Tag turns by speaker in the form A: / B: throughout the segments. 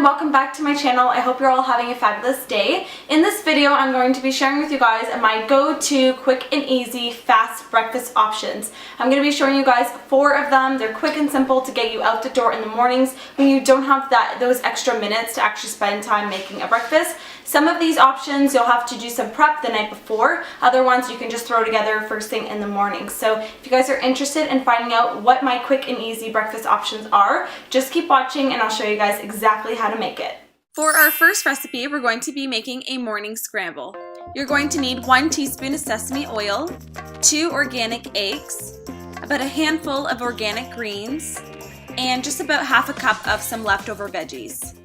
A: welcome back to my channel. I hope you're all having a fabulous day. In this video, I'm going to be sharing with you guys my go-to quick and easy fast breakfast options. I'm going to be showing you guys 4 of them. They're quick and simple to get you out the door in the mornings when you don't have those extra minutes to actually spend time making a breakfast. Some of these options you'll have to do some prep the night before. Other ones you can just throw together first thing in the morning. So if you guys are interested in finding out what my quick and easy breakfast options are, just keep watching and I'll show you guys exactly how to make it. For our first recipe, we're going to be making a morning scramble. You're going to need 1 teaspoon of sesame oil, 2 organic eggs, about a handful of organic greens, and just about half a cup of some leftover veggies.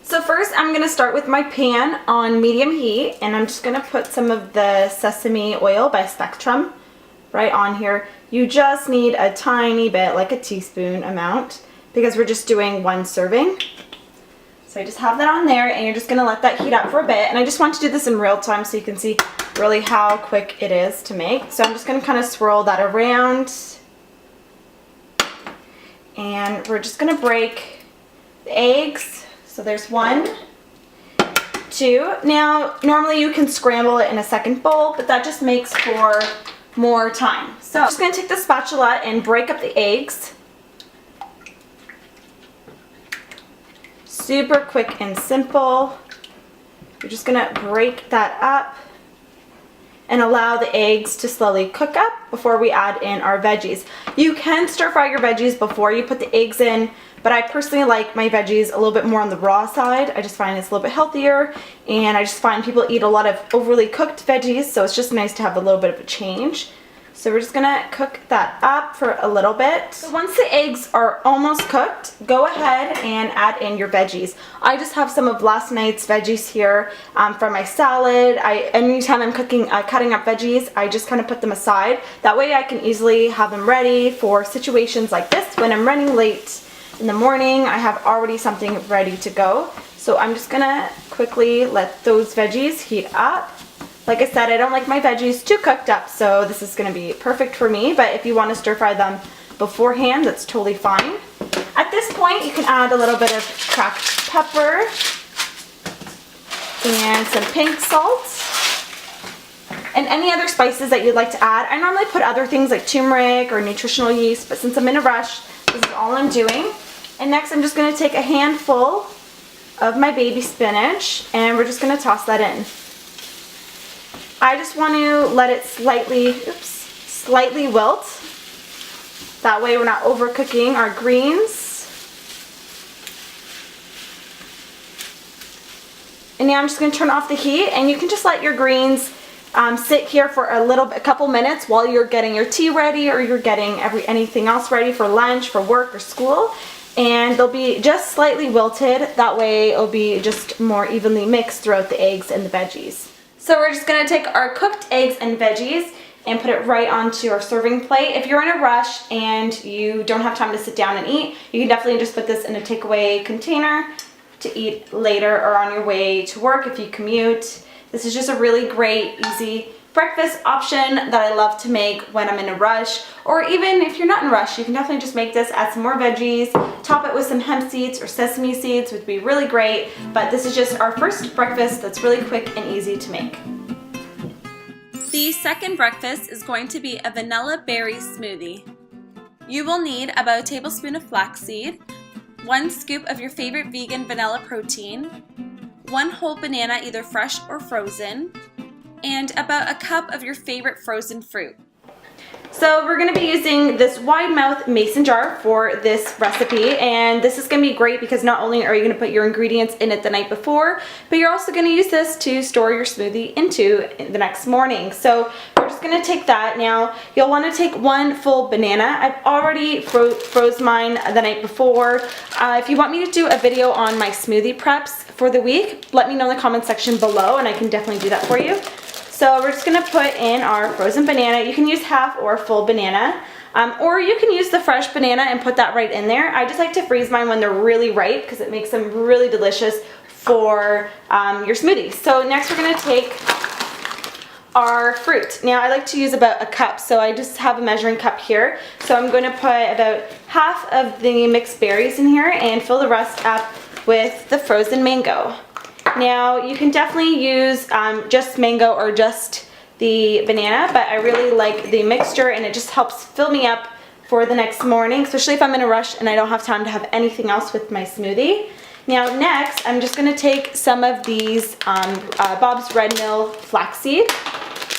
A: So first I'm going to start with my pan on medium heat, and I'm just going to put some of the sesame oil by Spectrum right on here. You just need a tiny bit, like a teaspoon amount, because we're just doing 1 serving. So I just have that on there, and you're just going to let that heat up for a bit. And I just want to do this in real time so you can see really how quick it is to make. So I'm just going to kind of swirl that around, and we're just going to break the eggs. So there's 1, 2. Now, normally you can scramble it in a second bowl, but that just makes for more time. So I'm just going to take the spatula and break up the eggs. Super quick and simple. You're just going to break that up and allow the eggs to slowly cook up before we add in our veggies. You can stir fry your veggies before you put the eggs in, but I personally like my veggies a little bit more on the raw side. I just find it's a little bit healthier, and I just find people eat a lot of overly cooked veggies, so it's just nice to have a little bit of a change. So we're just gonna cook that up for a little bit. So once the eggs are almost cooked, go ahead and add in your veggies. I just have some of last night's veggies here from my salad. Anytime I'm cutting up veggies, I just kind of put them aside. That way I can easily have them ready for situations like this. When I'm running late in the morning, I have already something ready to go. So I'm just gonna quickly let those veggies heat up. Like I said, I don't like my veggies too cooked up, so this is going to be perfect for me. But if you want to stir fry them beforehand, that's totally fine. At this point, you can add a little bit of cracked pepper and some pink salt and any other spices that you'd like to add. I normally put other things like turmeric or nutritional yeast, but since I'm in a rush, this is all I'm doing. And next, I'm just going to take a handful of my baby spinach, and we're just going to toss that in. I just want to let it slightly wilt. That way we're not overcooking our greens. And now I'm just going to turn off the heat, and you can just let your greens sit here for a couple minutes while you're getting your tea ready, or you're getting anything else ready for lunch, for work, or school. And they'll be just slightly wilted. That way it'll be just more evenly mixed throughout the eggs and the veggies. So we're just going to take our cooked eggs and veggies and put it right onto our serving plate. If you're in a rush and you don't have time to sit down and eat, you can definitely just put this in a takeaway container to eat later or on your way to work if you commute. This is just a really great, easy breakfast option that I love to make when I'm in a rush, or even if you're not in a rush, you can definitely just make this, add some more veggies, top it with some hemp seeds or sesame seeds, which would be really great. But this is just our first breakfast that's really quick and easy to make. The second breakfast is going to be a vanilla berry smoothie. You will need about a tablespoon of flaxseed, 1 scoop of your favorite vegan vanilla protein, 1 whole banana, either fresh or frozen, and about a cup of your favorite frozen fruit. So we're going to be using this wide mouth mason jar for this recipe, and this is going to be great because not only are you going to put your ingredients in it the night before, but you're also going to use this to store your smoothie into the next morning. So we're just going to take that. Now you'll want to take 1 full banana. I've already froze mine the night before. If you want me to do a video on my smoothie preps for the week, let me know in the comment section below and I can definitely do that for you. So we're just going to put in our frozen banana. You can use half or full banana, or you can use the fresh banana and put that right in there. I just like to freeze mine when they're really ripe because it makes them really delicious for your smoothies. So next we're going to take our fruit. Now I like to use about a cup, so I just have a measuring cup here. So I'm going to put about half of the mixed berries in here and fill the rest up with the frozen mango. Now you can definitely use just mango or just the banana, but I really like the mixture and it just helps fill me up for the next morning, especially if I'm in a rush and I don't have time to have anything else with my smoothie. Now next, I'm just going to take some of these Bob's Red Mill flaxseed.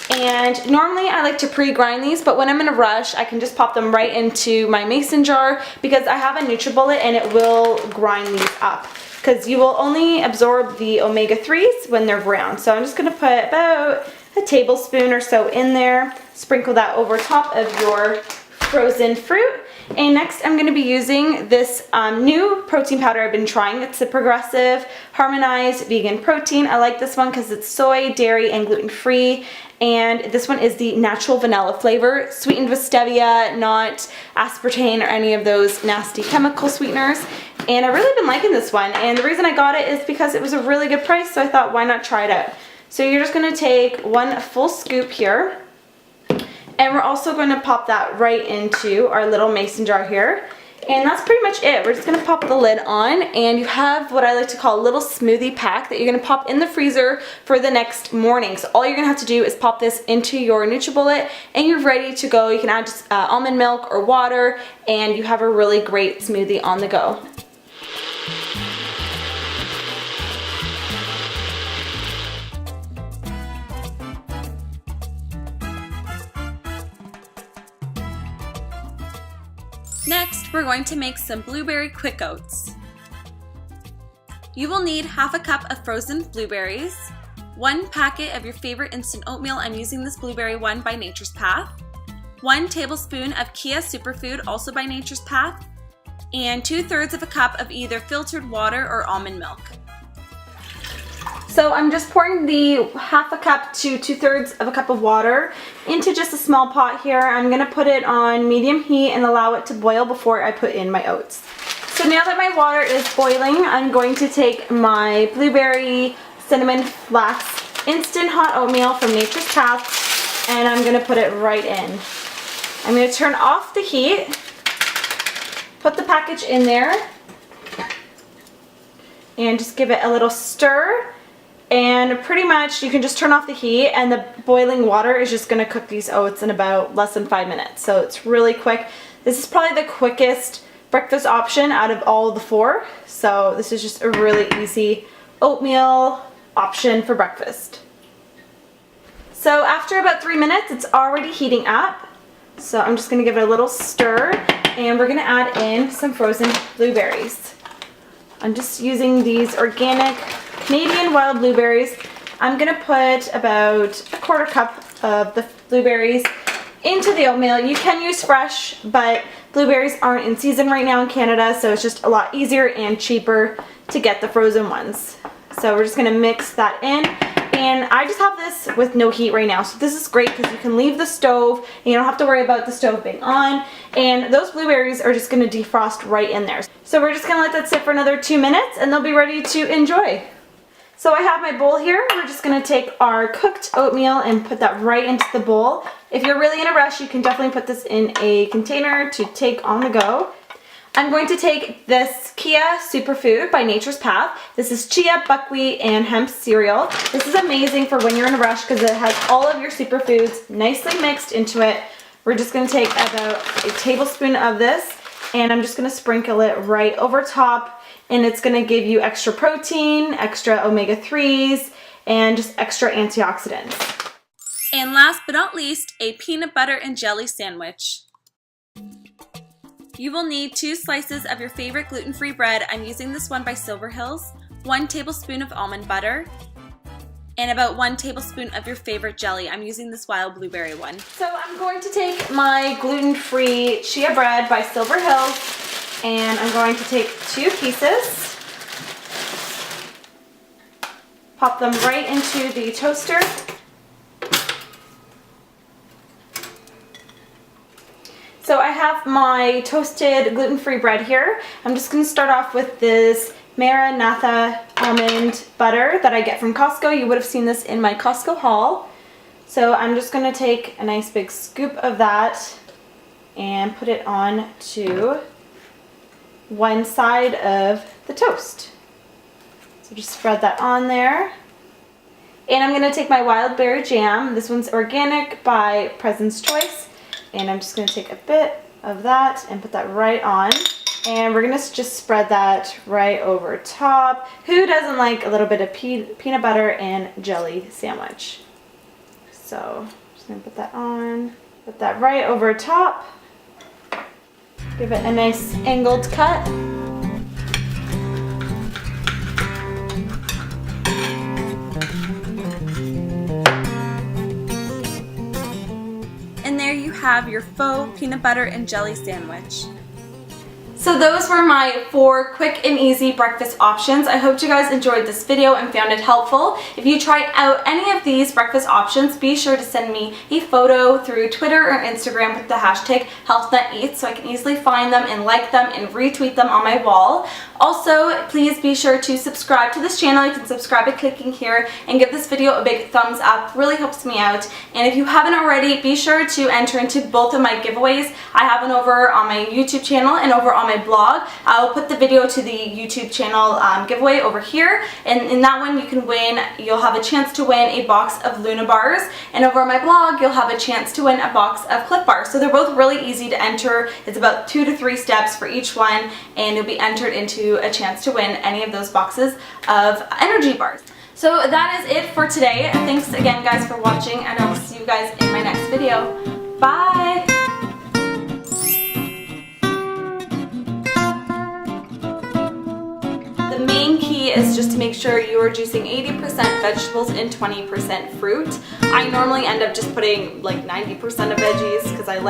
A: And normally I like to pre-grind these, but when I'm in a rush, I can just pop them right into my mason jar because I have a NutriBullet and it will grind these up. Because you will only absorb the omega-3s when they're brown. So I'm just going to put about a tablespoon or so in there. Sprinkle that over top of your frozen fruit. And next I'm going to be using this new protein powder I've been trying. It's the Progressive Harmonized Vegan Protein. I like this one because it's soy, dairy, and gluten-free. And this one is the natural vanilla flavor, sweetened with stevia, not aspartame or any of those nasty chemical sweeteners. And I've really been liking this one. And the reason I got it is because it was a really good price, so I thought, why not try it out? So you're just going to take one full scoop here. And we're also going to pop that right into our little mason jar here. And that's pretty much it. We're just going to pop the lid on and you have what I like to call a little smoothie pack that you're going to pop in the freezer for the next morning. So all you're going to have to do is pop this into your NutriBullet and you're ready to go. You can add just almond milk or water and you have a really great smoothie on the go.
B: Next, we're going to make some blueberry quick oats. You will need half a cup of frozen blueberries, 1 packet of your favorite instant oatmeal, I'm using this blueberry one by Nature's Path, 1 tablespoon of Kia Superfood, also by Nature's Path, and 2/3 of a cup of either filtered water or almond milk.
A: So I'm just pouring the half a cup to 2/3 of a cup of water into just a small pot here. I'm going to put it on medium heat and allow it to boil before I put in my oats. So now that my water is boiling, I'm going to take my blueberry cinnamon flax instant hot oatmeal from Nature's Path and I'm going to put it right in. I'm going to turn off the heat, put the package in there, and just give it a little stir. And pretty much you can just turn off the heat and the boiling water is just going to cook these oats in about less than 5 minutes. So it's really quick. This is probably the quickest breakfast option out of all the 4. So this is just a really easy oatmeal option for breakfast. So after about 3 minutes, it's already heating up. So I'm just going to give it a little stir and we're going to add in some frozen blueberries. I'm just using these organic Canadian wild blueberries. I'm going to put about a 1/4 cup of the blueberries into the oatmeal. You can use fresh, but blueberries aren't in season right now in Canada, so it's just a lot easier and cheaper to get the frozen ones. So we're just going to mix that in. And I just have this with no heat right now, so this is great because you can leave the stove and you don't have to worry about the stove being on. And those blueberries are just going to defrost right in there. So we're just going to let that sit for another 2 minutes and they'll be ready to enjoy. So I have my bowl here. We're just going to take our cooked oatmeal and put that right into the bowl. If you're really in a rush, you can definitely put this in a container to take on the go. I'm going to take this Kia Superfood by Nature's Path. This is chia, buckwheat, and hemp cereal. This is amazing for when you're in a rush because it has all of your superfoods nicely mixed into it. We're just going to take about a tablespoon of this and I'm just going to sprinkle it right over top. And it's going to give you extra protein, extra omega-3s, and just extra antioxidants.
B: And last but not least, a peanut butter and jelly sandwich. You will need 2 slices of your favorite gluten-free bread. I'm using this one by Silver Hills, 1 tablespoon of almond butter, and about 1 tablespoon of your favorite jelly. I'm using this wild blueberry one.
A: So I'm going to take my gluten-free chia bread by Silver Hills, and I'm going to take 2 pieces, pop them right into the toaster. So I have my toasted gluten-free bread here. I'm just going to start off with this Maranatha almond butter that I get from Costco. You would have seen this in my Costco haul. So I'm just going to take a nice big scoop of that and put it on to one side of the toast. So just spread that on there. And I'm gonna take my wild berry jam. This one's organic by President's Choice. And I'm just gonna take a bit of that and put that right on. And we're gonna just spread that right over top. Who doesn't like a little bit of peanut butter and jelly sandwich? So just gonna put that on. Put that right over top. Give it a nice angled cut.
B: And there you have your faux peanut butter and jelly sandwich.
A: So those were my 4 quick and easy breakfast options. I hope you guys enjoyed this video and found it helpful. If you tried out any of these breakfast options, be sure to send me a photo through Twitter or Instagram with the hashtag HealthNutEats so I can easily find them and like them and retweet them on my wall. Also, please be sure to subscribe to this channel. You can subscribe by clicking here and give this video a big thumbs up. Really helps me out. And if you haven't already, be sure to enter into both of my giveaways. I have one over on my YouTube channel and over on my blog. I will put the video to the YouTube channel giveaway over here, and in that one you'll have a chance to win a box of Luna bars, and over on my blog you'll have a chance to win a box of Clif bars. So they're both really easy to enter. It's about 2 to 3 steps for each one, and you'll be entered into a chance to win any of those boxes of energy bars. So that is it for today. Thanks again guys for watching, and I will see you guys in my next video. Bye! The main key is just to make sure you are juicing 80% vegetables and 20% fruit. I normally end up just putting like 90% of veggies because I like